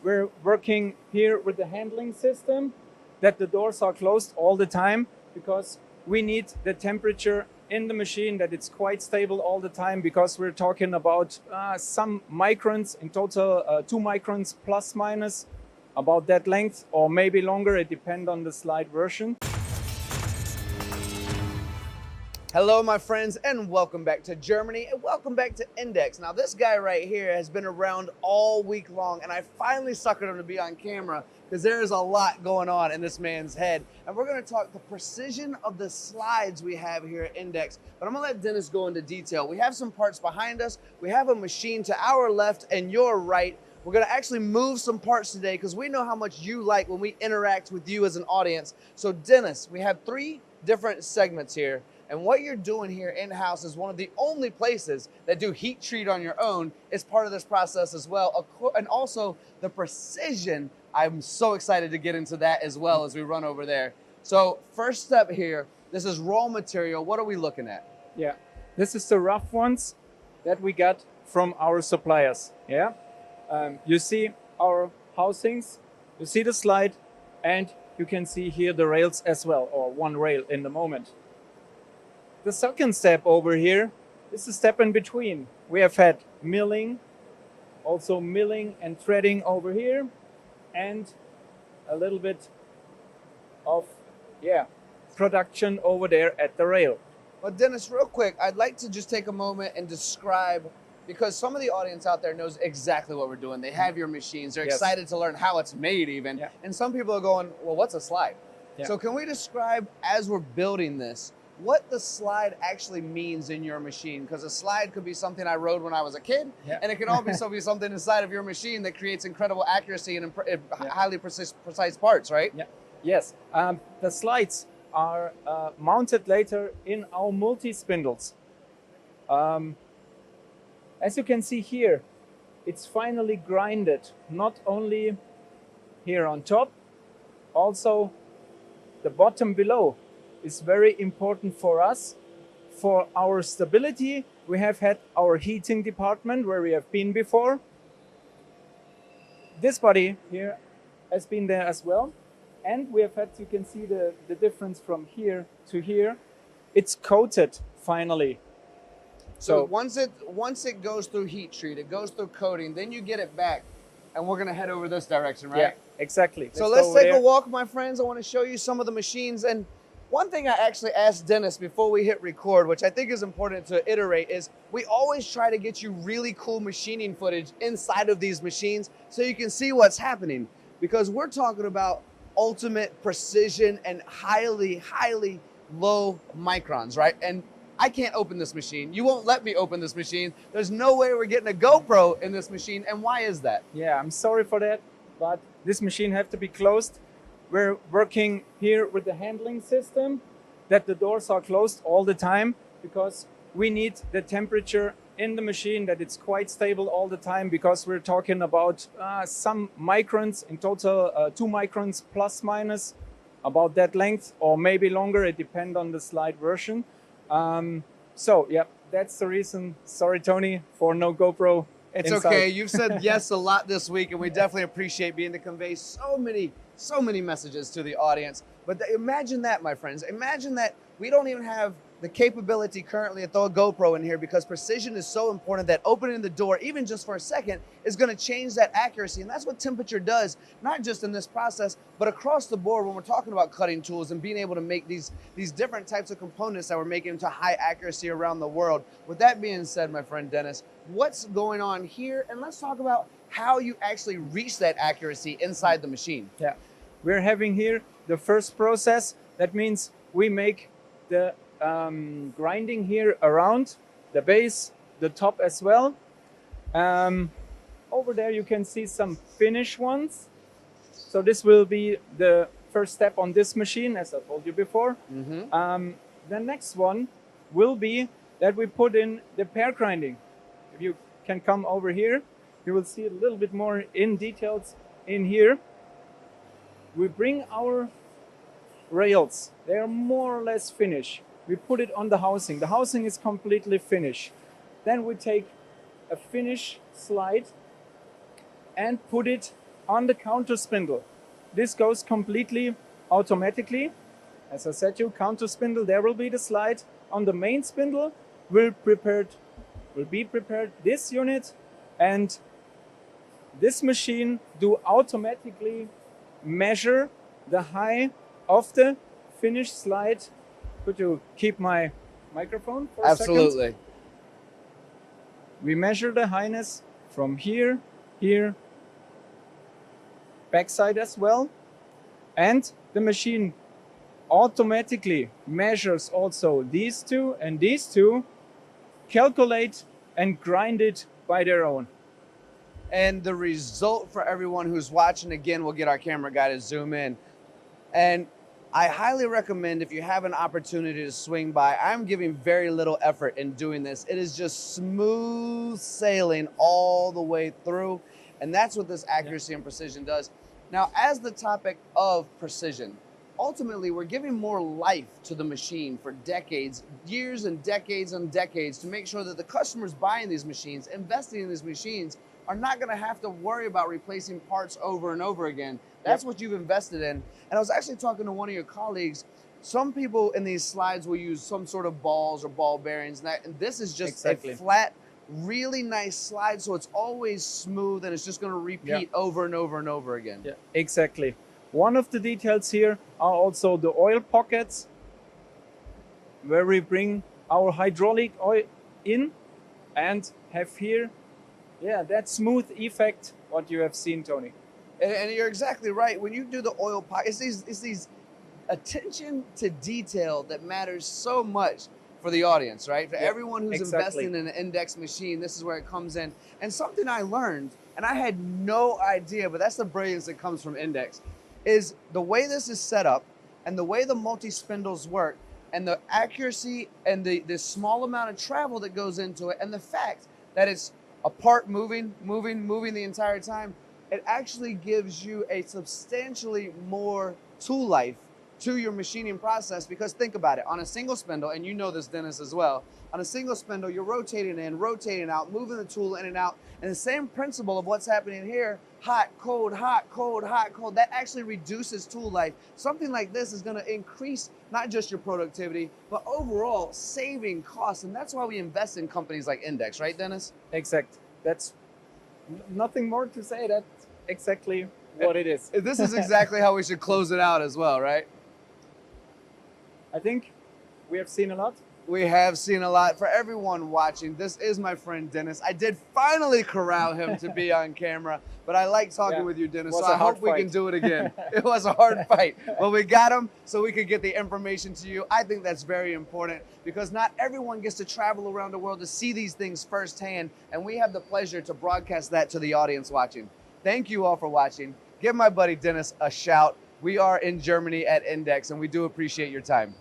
We're working here with the handling system that the doors are closed all the time because we need the temperature in the machine that it's quite stable all the time, because we're talking about some microns in total, 2 microns plus minus, about that length, or maybe longer. It depends on the slide version. Hello, my friends, and welcome back to Germany, and welcome back to Index. Now, this guy right here has been around all week long, and I finally suckered him to be on camera because there is a lot going on in this man's head. And we're going to talk the precision of the slides we have here at Index. But I'm going to let Dennis go into detail. We have some parts behind us. We have a machine to our left and your right. We're going to actually move some parts today because we know how much you like when we interact with you as an audience. So, Dennis, we have 3 different segments here. And what you're doing here in-house is one of the only places that do heat treat on your own is part of this process as well. And also the precision, I'm so excited to get into that as well as we run over there. So first step here, this is raw material. What are we looking at? Yeah, this is the rough ones that we got from our suppliers. Yeah, you see our housings, you see the slide, and you can see here the rails as well, or one rail in the moment. The second step over here is the step in between. We have had milling, also milling and threading over here, and a little bit of production over there at the rail. Well, Dennis, real quick, I'd like to just take a moment and describe, because some of the audience out there knows exactly what we're doing. They have your machines. They're excited to learn how it's made even. Yeah. And some people are going, well, what's a slide? Yeah. So can we describe, as we're building this, what the slide actually means in your machine? Because a slide could be something I rode when I was a kid, and it could also be something inside of your machine that creates incredible accuracy and highly precise parts, right? Yeah. Yes. The slides are mounted later in our multi-spindles. As you can see here, it's finally grinded, not only here on top, also the bottom below is very important for us. For our stability, we have had our heating department where we have been before. This body here has been there as well. And we have had, you can see the difference from here to here. It's coated finally. So once it goes through heat treat, it goes through coating, then you get it back. And we're gonna head over this direction, right? Yeah, exactly. So let's take a walk, my friends. I wanna show you some of the machines. And one thing I actually asked Dennis before we hit record, which I think is important to iterate, is we always try to get you really cool machining footage inside of these machines so you can see what's happening. Because we're talking about ultimate precision and highly, highly low microns, right? And I can't open this machine. You won't let me open this machine. There's no way we're getting a GoPro in this machine. And why is that? Yeah, I'm sorry for that, but this machine has to be closed. We're working here with the handling system that the doors are closed all the time because we need the temperature in the machine that it's quite stable all the time, because we're talking about some microns in total, 2 microns plus minus, about that length, or maybe longer. It depends on the slide version. So yeah, that's the reason. Sorry, Tony, for no GoPro. It's inside. okay. You've said yes a lot this week, and we definitely appreciate being to convey so many messages to the audience. But imagine that, my friends. Imagine that we don't even have the capability currently to throw a GoPro in here, because precision is so important that opening the door, even just for a second, is going to change that accuracy. And that's what temperature does, not just in this process, but across the board when we're talking about cutting tools and being able to make these different types of components that we're making to high accuracy around the world. With that being said, my friend Dennis, what's going on here? And let's talk about how you actually reach that accuracy inside the machine. Yeah, we're having here the first process. That means we make the grinding here around the base, the top as well. Over there you can see some finish ones. So this will be the first step on this machine, as I told you before. The next one will be that we put in the pair grinding. If you can come over here, you will see a little bit more in details in here. We bring our rails, they are more or less finished. We put it on the housing. The housing is completely finished. Then we take a finish slide and put it on the counter spindle. This goes completely automatically. As I said to you, counter spindle, there will be the slide. On the main spindle will be prepared this unit, and this machine do automatically measure the height of the finished slide. Could you keep my microphone for a second? Absolutely. We measure the highness from here, here, backside as well. And the machine automatically measures also these two and these two, calculate and grind it by their own. And the result for everyone who's watching, again, we'll get our camera guy to zoom in. And I highly recommend, if you have an opportunity to swing by, I'm giving very little effort in doing this. It is just smooth sailing all the way through. And that's what this accuracy and precision does. Now, as the topic of precision, ultimately, we're giving more life to the machine for decades, years and decades to make sure that the customers buying these machines, investing in these machines, are not going to have to worry about replacing parts over and over again. That's what you've invested in. And I was actually talking to one of your colleagues. Some people in these slides will use some sort of balls or ball bearings. And this is just a flat, really nice slide. So it's always smooth and it's just going to repeat over and over and over again. Yeah, exactly. One of the details here are also the oil pockets, where we bring our hydraulic oil in and have here, that smooth effect what you have seen, Tony. And you're exactly right. When you do the oil pockets, it's these attention to detail that matters so much for the audience, right? For everyone who's investing in an index machine, this is where it comes in. And something I learned, and I had no idea, but that's the brilliance that comes from index, is the way this is set up and the way the multi-spindles work and the accuracy and the small amount of travel that goes into it, and the fact that it's a part moving the entire time, it actually gives you a substantially more tool life to your machining process. Because think about it, on a single spindle, and you know this, Dennis, as well, on a single spindle, you're rotating in, rotating out, moving the tool in and out, and the same principle of what's happening here, hot, cold, hot, cold, hot, cold, that actually reduces tool life. Something like this is going to increase not just your productivity, but overall saving costs. And that's why we invest in companies like Index, right, Dennis? Exact. That's nothing more to say. That's exactly what it is. This is exactly how we should close it out as well, right? I think we have seen a lot. We have seen a lot. For everyone watching, this is my friend Dennis. I did finally corral him to be on camera, but I like talking with you, Dennis, so I hope we can do it again. It was a hard fight, but we got him so we could get the information to you. I think that's very important because not everyone gets to travel around the world to see these things firsthand, and we have the pleasure to broadcast that to the audience watching. Thank you all for watching. Give my buddy Dennis a shout. We are in Germany at Index, and we do appreciate your time.